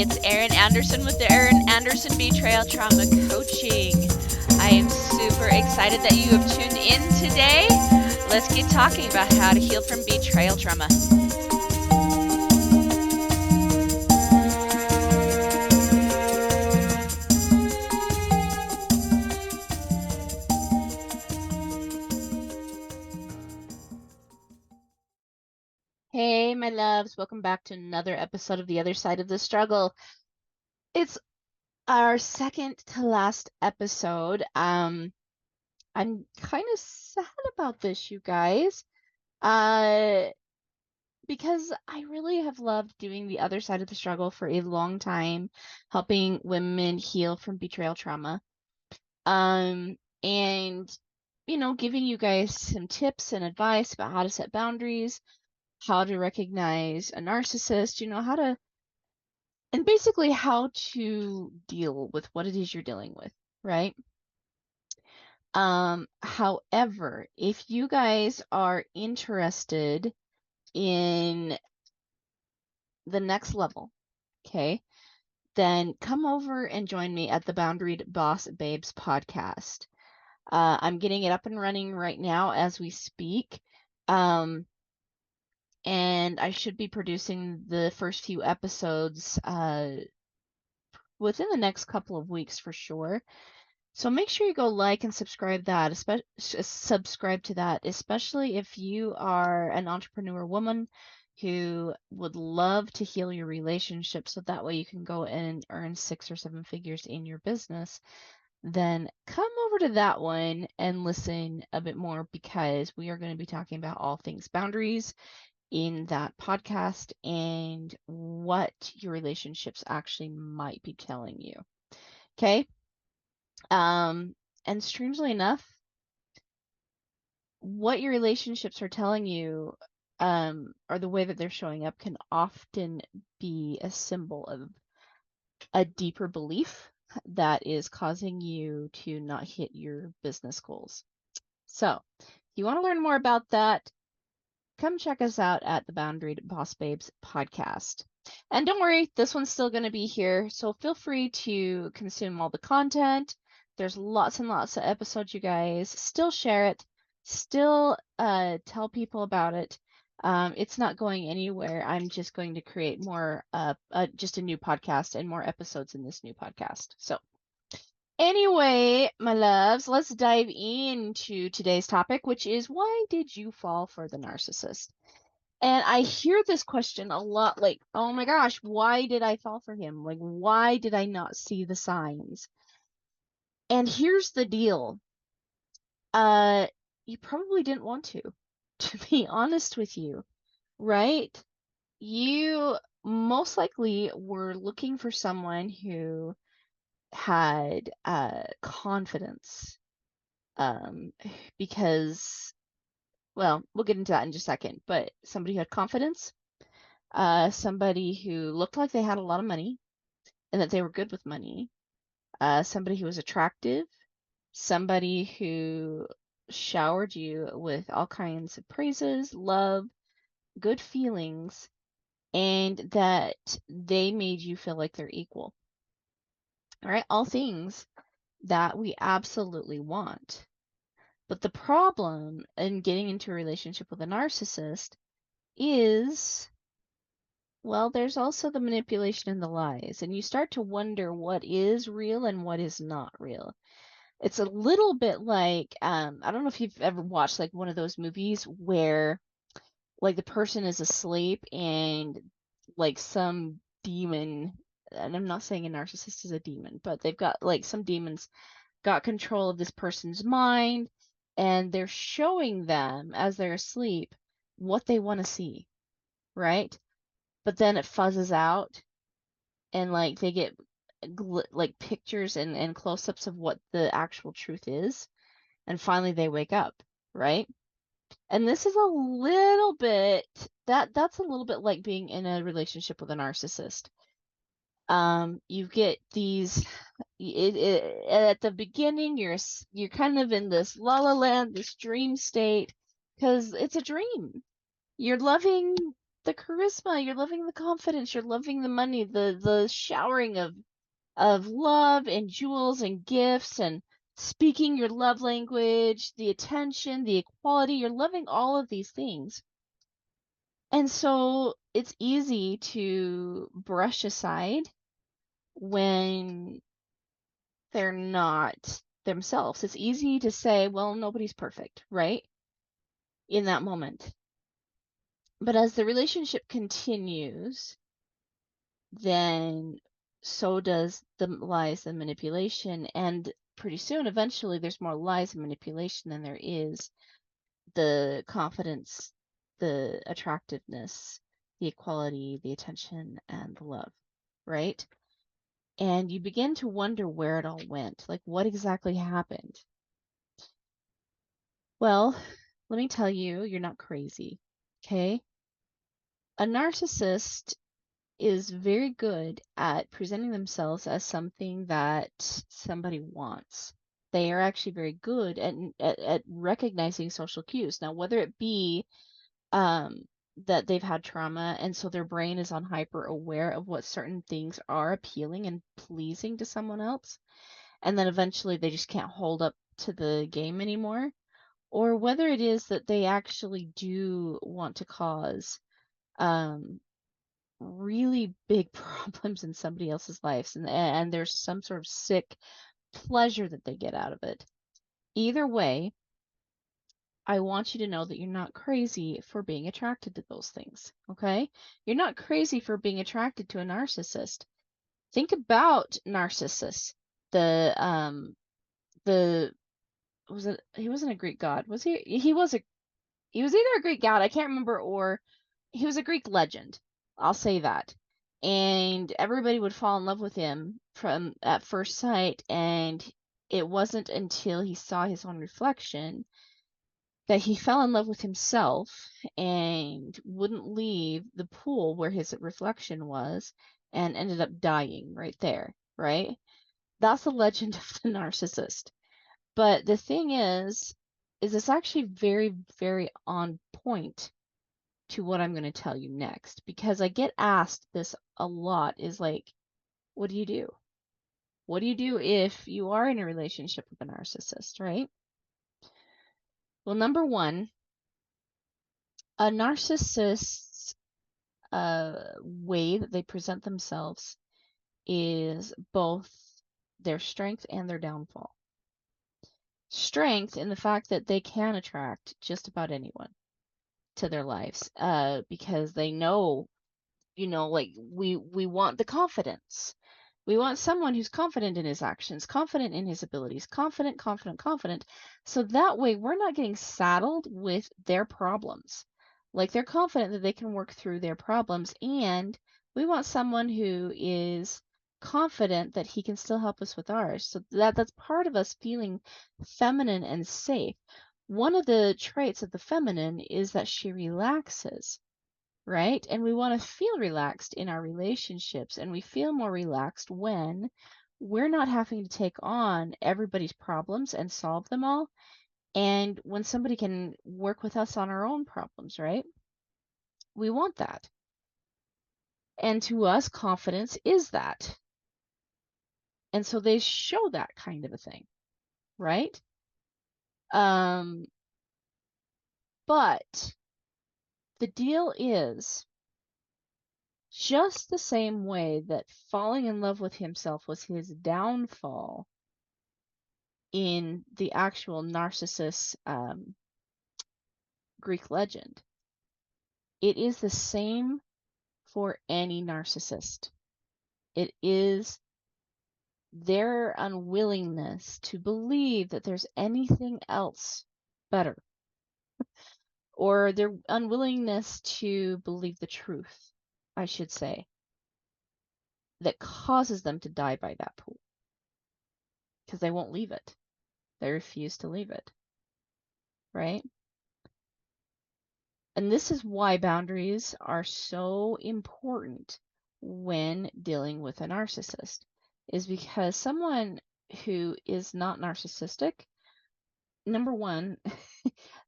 It's Erin Anderson with the Erin Anderson Betrayal Trauma Coaching. I am super excited that you have tuned in today. Let's get talking about how to heal from betrayal trauma. Hey, my loves, welcome back to another episode of The Other Side of the Struggle. It's our second to last episode. I'm kind of sad about this, you guys, because I really have loved doing The Other Side of the Struggle for a long time, helping women heal from betrayal trauma, and giving you guys some tips and advice about how to set boundaries, how to recognize a narcissist, and basically how to deal with what it is you're dealing with, right? However, if you guys are interested in the next level, okay, then come over and join me at the Boundaried Boss Babes podcast. I'm getting it up and running right now as we speak. And I should be producing the first few episodes within the next couple of weeks for sure. So make sure you go like and subscribe subscribe to that, especially if you are an entrepreneur woman who would love to heal your relationship so that way you can go and earn 6 or 7 figures in your business. Then come over to that one and listen a bit more, because we are going to be talking about all things boundaries in that podcast and what your relationships actually might be telling you. Okay? And strangely enough, what your relationships are telling you, or the way that they're showing up, can often be a symbol of a deeper belief that is causing you to not hit your business goals. So, if you want to learn more about that, come check us out at the Boundaried Boss Babes podcast. And don't worry, this one's still going to be here, so feel free to consume all the content. There's lots and lots of episodes, you guys. Still share it. Still tell people about it. It's not going anywhere. I'm just going to create more, just a new podcast and more episodes in this new podcast. So anyway, my loves, let's dive into today's topic, which is, why did you fall for the narcissist? And I hear this question a lot, like, oh my gosh, why did I fall for him? Like, why did I not see the signs? And here's the deal. You probably didn't want to be honest with you, right? You most likely were looking for someone who had confidence, because, well, we'll get into that in just a second, but somebody who had confidence, somebody who looked like they had a lot of money and that they were good with money, somebody who was attractive, somebody who showered you with all kinds of praises, love, good feelings, and that they made you feel like they're equal. All right, all things that we absolutely want. But the problem in getting into a relationship with a narcissist is, well, there's also the manipulation and the lies, and you start to wonder what is real and what is not real. It's a little bit like, I don't know if you've ever watched like one of those movies where like the person is asleep and like some demon, and I'm not saying a narcissist is a demon, but they've got like some demons got control of this person's mind, and they're showing them as they're asleep what they want to see, right? But then it fuzzes out, and like they get like pictures and close-ups of what the actual truth is, and finally they wake up, right? And this is a little bit, that's a little bit like being in a relationship with a narcissist. You get these, at the beginning, you're kind of in this la la land, this dream state, because it's a dream. You're loving the charisma, you're loving the confidence, you're loving the money, the showering of love and jewels and gifts and speaking your love language, the attention, the equality, you're loving all of these things. And so it's easy to brush aside when they're not themselves. It's easy to say, well, nobody's perfect, right? In that moment. But as the relationship continues, then so does the lies and manipulation. And pretty soon, eventually, there's more lies and manipulation than there is the confidence, the attractiveness, the equality, the attention, and the love, right? And you begin to wonder where it all went. Like, what exactly happened? Well, let me tell you, you're not crazy, okay? A narcissist is very good at presenting themselves as something that somebody wants. They are actually very good at recognizing social cues. Now, whether it be that they've had trauma and so their brain is on hyper aware of what certain things are appealing and pleasing to someone else, and then eventually they just can't hold up to the game anymore, or whether it is that they actually do want to cause um, really big problems in somebody else's lives, and there's some sort of sick pleasure that they get out of it. Either way, I want you to know that you're not crazy for being attracted to those things, okay? You're not crazy for being attracted to a narcissist. Think about Narcissus, the was it he wasn't a Greek god, was he? He was either a Greek god, I can't remember, or he was a Greek legend. I'll say that. And everybody would fall in love with him from at first sight, and it wasn't until he saw his own reflection that he fell in love with himself and wouldn't leave the pool where his reflection was and ended up dying right there, right? That's the legend of the narcissist. But the thing is it's actually very, very on point to what I'm going to tell you next, because I get asked this a lot is like, what do you do? What do you do if you are in a relationship with a narcissist, right? Well, number one, a narcissist's way that they present themselves is both their strength and their downfall. Strength in the fact that they can attract just about anyone to their lives, because they know, like we want the confidence. We want someone who's confident in his actions, confident in his abilities, confident, confident, confident. So that way we're not getting saddled with their problems. Like they're confident that they can work through their problems, and we want someone who is confident that he can still help us with ours. So that's part of us feeling feminine and safe. One of the traits of the feminine is that she relaxes, right? And we want to feel relaxed in our relationships, and we feel more relaxed when we're not having to take on everybody's problems and solve them all, and when somebody can work with us on our own problems, right? We want that. And to us, confidence is that. And so they show that kind of a thing, right? Um, but the deal is, just the same way that falling in love with himself was his downfall in the actual Narcissus Greek legend, it is the same for any narcissist. It is their unwillingness to believe that there's anything else better, or their unwillingness to believe the truth, I should say, that causes them to die by that pool, because they won't leave it. They refuse to leave it, right? And this is why boundaries are so important when dealing with a narcissist, is because someone who is not narcissistic, number one,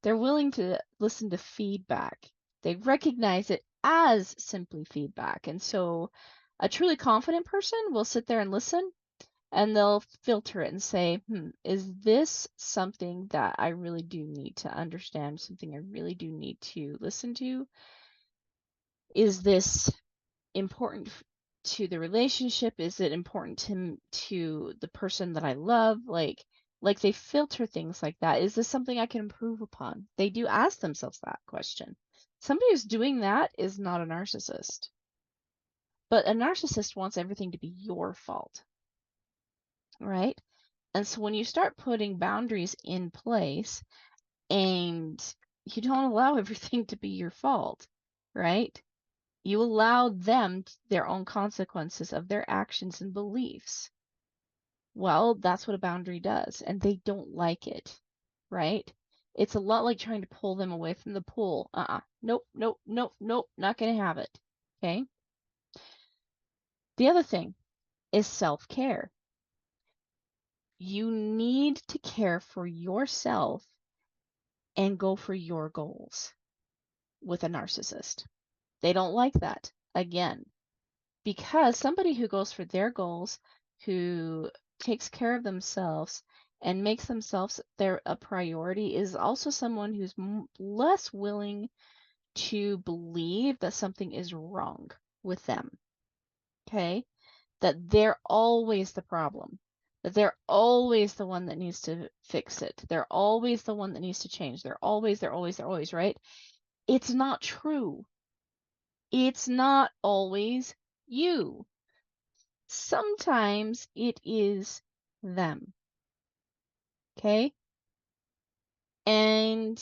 they're willing to listen to feedback. They recognize it as simply feedback. And so a truly confident person will sit there and listen, and they'll filter it and say, is this something that I really do need to understand, something I really do need to listen to? Is this important to the relationship? Is it important to the person that I love? Like they filter things like that. Is this something I can improve upon? They do ask themselves that question. Somebody who's doing that is not a narcissist. But a narcissist wants everything to be your fault, right? And so when you start putting boundaries in place and you don't allow everything to be your fault, right? You allow them their own consequences of their actions and beliefs. Well, that's what a boundary does, and they don't like it, right? It's a lot like trying to pull them away from the pool. Nope, nope, nope, nope, not gonna have it. Okay? The other thing is self-care. You need to care for yourself and go for your goals with a narcissist. They don't like that. Again, because somebody who goes for their goals, who takes care of themselves and makes themselves a priority, is also someone who's less willing to believe that something is wrong with them. Okay? That they're always the problem. That they're always the one that needs to fix it. They're always the one that needs to change. They're always, right? It's not true. It's not always you. Sometimes it is them. Okay? And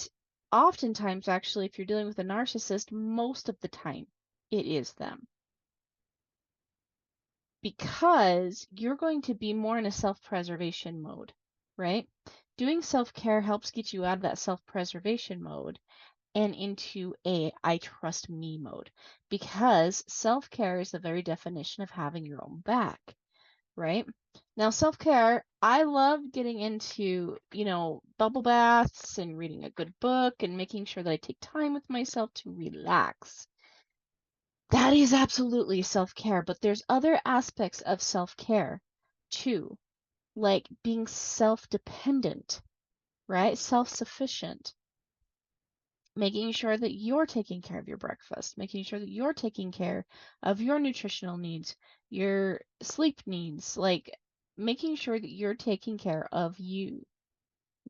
oftentimes, actually, if you're dealing with a narcissist, most of the time, it is them. Because you're going to be more in a self-preservation mode, right? Doing self-care helps get you out of that self-preservation mode and into a I trust me mode, because self-care is the very definition of having your own back, right? Now, self-care, I love getting into, bubble baths and reading a good book and making sure that I take time with myself to relax. That is absolutely self-care, but there's other aspects of self-care too, like being self-dependent, right? Self-sufficient, making sure that you're taking care of your breakfast, making sure that you're taking care of your nutritional needs, your sleep needs, like making sure that you're taking care of you.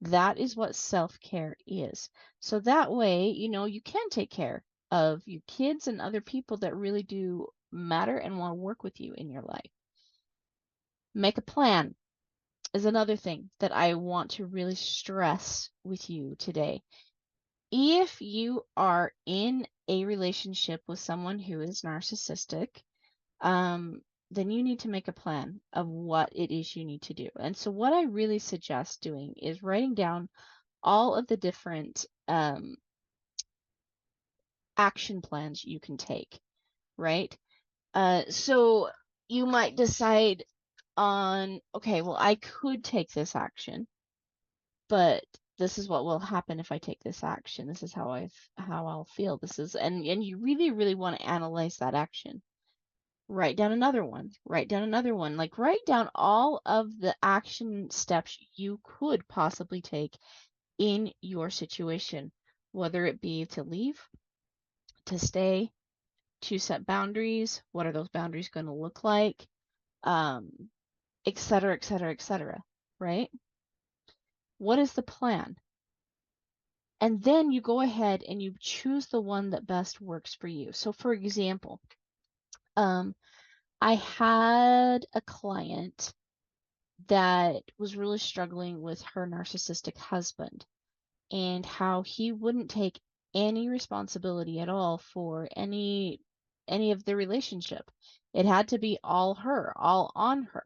That is what self-care is. So that way, you can take care of your kids and other people that really do matter and want to work with you in your life. Make a plan is another thing that I want to really stress with you today. If you are in a relationship with someone who is narcissistic, then you need to make a plan of what it is you need to do. And so what I really suggest doing is writing down all of the different action plans you can take, right? So you might decide on, okay, well, I could take this action, but this is what will happen if I take this action. This is how I'll feel. This is, and you really, really want to analyze that action. Write down another one. Write down another one. Like write down all of the action steps you could possibly take in your situation, whether it be to leave, to stay, to set boundaries. What are those boundaries going to look like? Et cetera, et cetera, et cetera, right? What is the plan? And then you go ahead and you choose the one that best works for you. So for example, I had a client that was really struggling with her narcissistic husband and how he wouldn't take any responsibility at all for any of the relationship. It had to be all her, all on her,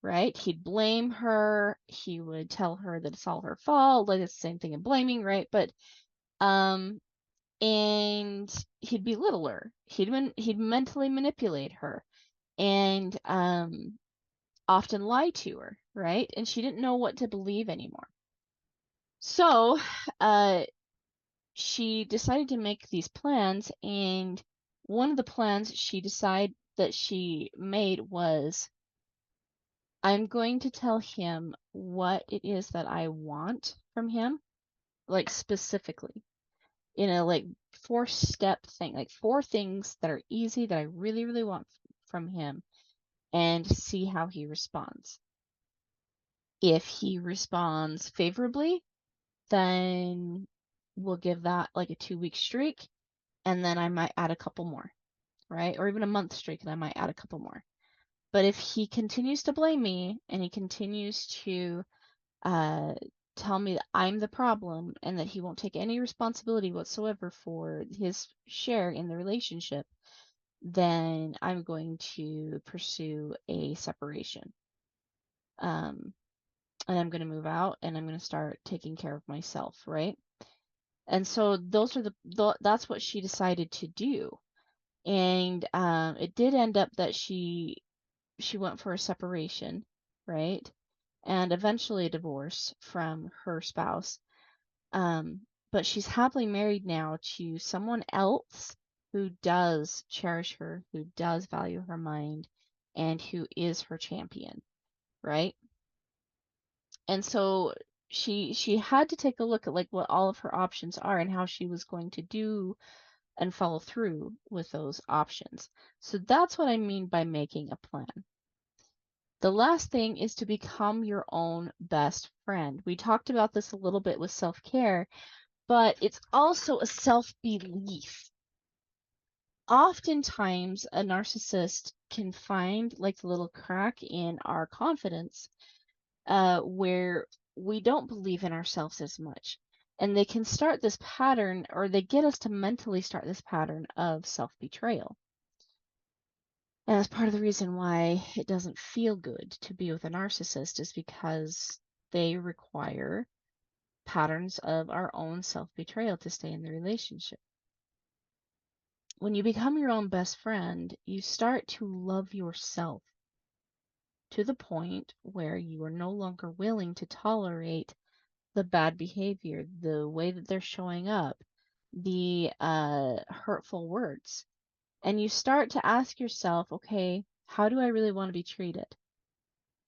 right? He'd blame her. He would tell her that it's all her fault. Like it's the same thing in blaming, right? But and he'd belittle her. He'd mentally manipulate her and often lie to her, right? And she didn't know what to believe anymore. So she decided to make these plans, and one of the plans she made was, I'm going to tell him what it is that I want from him, like specifically, in a like 4-step thing, like 4 things that are easy that I really, really want from him, and see how he responds. If he responds favorably, then we'll give that like a 2-week streak, and then I might add a couple more, right? Or even a month streak, and I might add a couple more. But if he continues to blame me and he continues to tell me that I'm the problem and that he won't take any responsibility whatsoever for his share in the relationship, then I'm going to pursue a separation. And I'm going to move out and I'm going to start taking care of myself, right? And so those are that's what she decided to do. And it did end up that she went for a separation, right? And eventually a divorce from her spouse. But she's happily married now to someone else who does cherish her, who does value her mind, and who is her champion, right? And so she had to take a look at like what all of her options are and how she was going to do and follow through with those options. So that's what I mean by making a plan. The last thing is to become your own best friend. We talked about this a little bit with self-care, but it's also a self-belief. Oftentimes, a narcissist can find like a little crack in our confidence where we don't believe in ourselves as much. And they can start this pattern, or they get us to mentally start this pattern of self-betrayal. And that's part of the reason why it doesn't feel good to be with a narcissist, is because they require patterns of our own self-betrayal to stay in the relationship. When you become your own best friend, you start to love yourself to the point where you are no longer willing to tolerate the bad behavior, the way that they're showing up, the hurtful words. And you start to ask yourself, okay, how do I really want to be treated?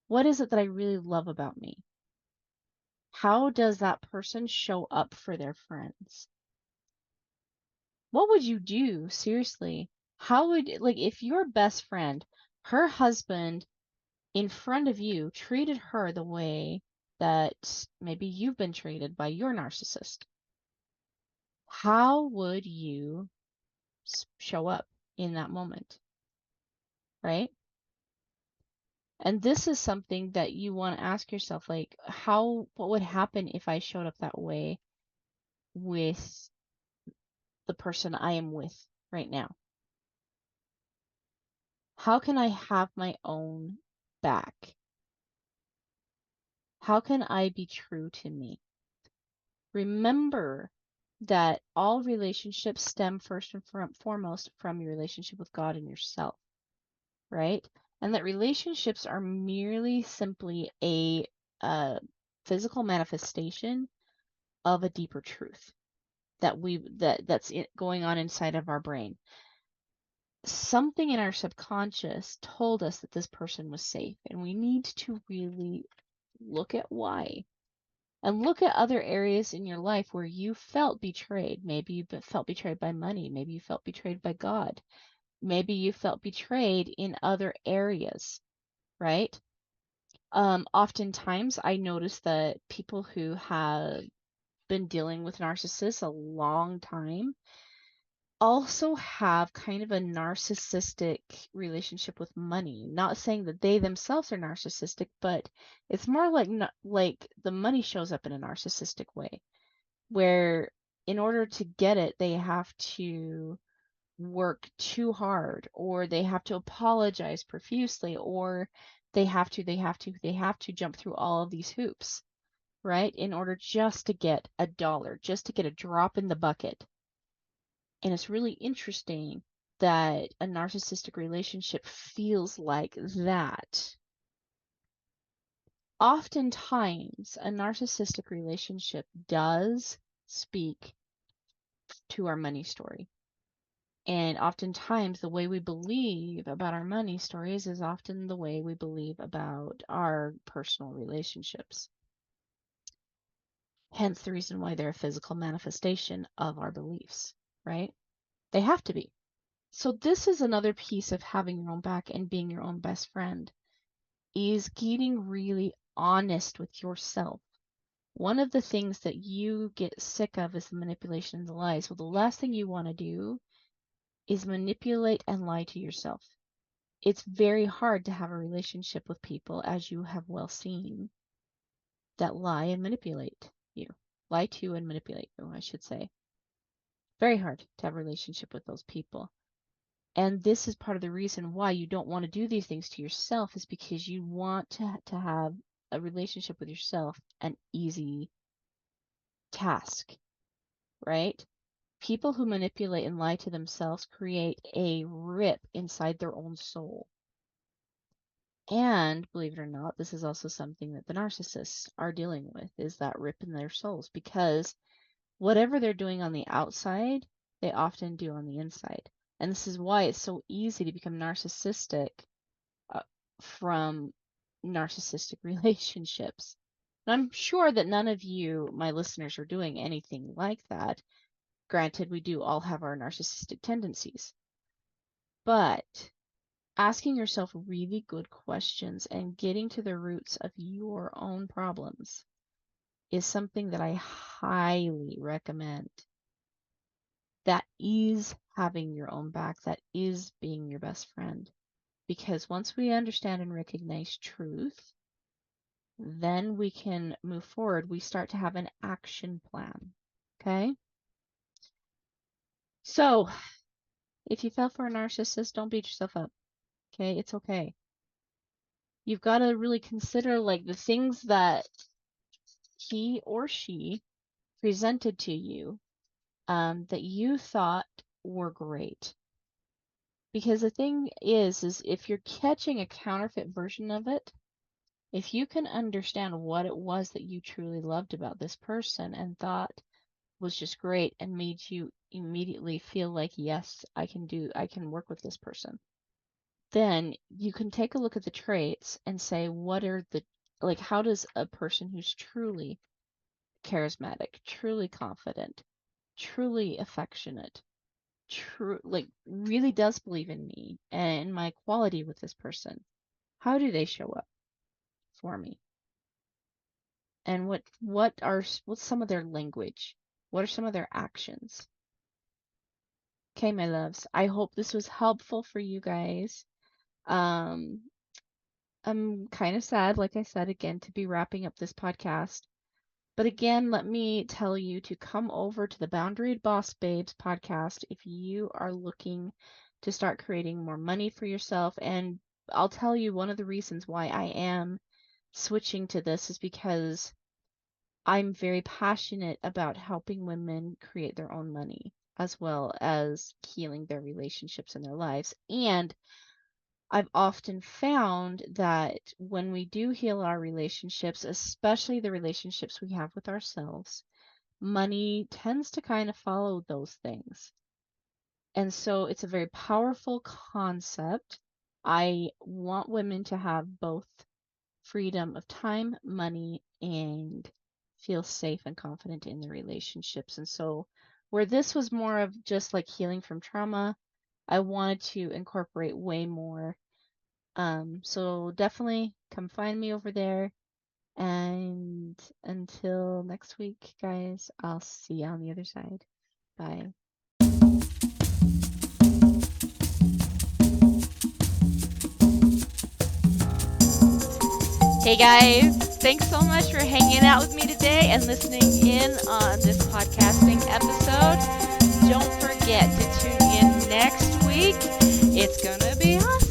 What is it that I really love about me? How does that person show up for their friends? What would you do? Seriously. How would, like, if your best friend, her husband in front of you treated her the way that maybe you've been treated by your narcissist, how would you show up in that moment? Right? And this is something that you want to ask yourself, like, what would happen if I showed up that way with the person I am with right now? How can I have my own back? How can I be true to me? Remember that all relationships stem first and foremost from your relationship with God and yourself, right? And that relationships are merely simply a physical manifestation of a deeper truth that's going on inside of our brain. Something in our subconscious told us that this person was safe, and we need to really look at why. And look at other areas in your life where you felt betrayed. Maybe you felt betrayed by money. Maybe you felt betrayed by God. Maybe you felt betrayed in other areas, right? Oftentimes I notice that people who have been dealing with narcissists a long time also have kind of a narcissistic relationship with money. Not saying that they themselves are narcissistic, but it's more like the money shows up in a narcissistic way, where in order to get it, they have to work too hard, or they have to apologize profusely, or they have to jump through all of these hoops, right? In order just to get a dollar, just to get a drop in the bucket. And it's really interesting that a narcissistic relationship feels like that. Oftentimes, a narcissistic relationship does speak to our money story. And oftentimes the way we believe about our money stories is often the way we believe about our personal relationships. Hence the reason why they're a physical manifestation of our beliefs, right? They have to be. So this is another piece of having your own back and being your own best friend, is getting really honest with yourself. One of the things that you get sick of is the manipulation and the lies. Well, the last thing you want to do is manipulate and lie to yourself. It's very hard to have a relationship with people, as you have well seen, that lie and manipulate you. Lie to and manipulate you, I should say. Very hard to have a relationship with those people. And this is part of the reason why you don't want to do these things to yourself, is because you want to have a relationship with yourself an easy task, right? People who manipulate and lie to themselves create a rip inside their own soul. And believe it or not, this is also something that the narcissists are dealing with, is that rip in their souls, because whatever they're doing on the outside, they often do on the inside. And this is why it's so easy to become narcissistic from narcissistic relationships. And I'm sure that none of you, my listeners, are doing anything like that. Granted, we do all have our narcissistic tendencies. But asking yourself really good questions and getting to the roots of your own problems is something that I highly recommend. That is having your own back. That is being your best friend. Because once we understand and recognize truth, then we can move forward. We start to have an action plan. Okay? So, if you fell for a narcissist, don't beat yourself up. Okay? It's okay. You've got to really consider, like, the things that he or she presented to you that you thought were great. Because the thing is if you're catching a counterfeit version of it, if you can understand what it was that you truly loved about this person and thought was just great and made you immediately feel like, yes, I can work with this person, then you can take a look at the traits and say, how does a person who's truly charismatic, truly confident, truly affectionate, really does believe in me and my quality with this person, how do they show up for me? And what's some of their language? What are some of their actions? Okay, my loves, I hope this was helpful for you guys. I'm kind of sad, like I said, again, to be wrapping up this podcast. But again, let me tell you to come over to the Boundary Boss Babes podcast if you are looking to start creating more money for yourself. And I'll tell you, one of the reasons why I am switching to this is because I'm very passionate about helping women create their own money, as well as healing their relationships in their lives. And I've often found that when we do heal our relationships, especially the relationships we have with ourselves, money tends to kind of follow those things. And so it's a very powerful concept. I want women to have both freedom of time, money, and feel safe and confident in their relationships. And so where this was more of just like healing from trauma, I wanted to incorporate way more. So definitely come find me over there. And until next week, guys, I'll see you on the other side. Bye. Hey guys, thanks so much for hanging out with me today and listening in on this podcasting episode. Don't forget to tune in next week. It's gonna be awesome.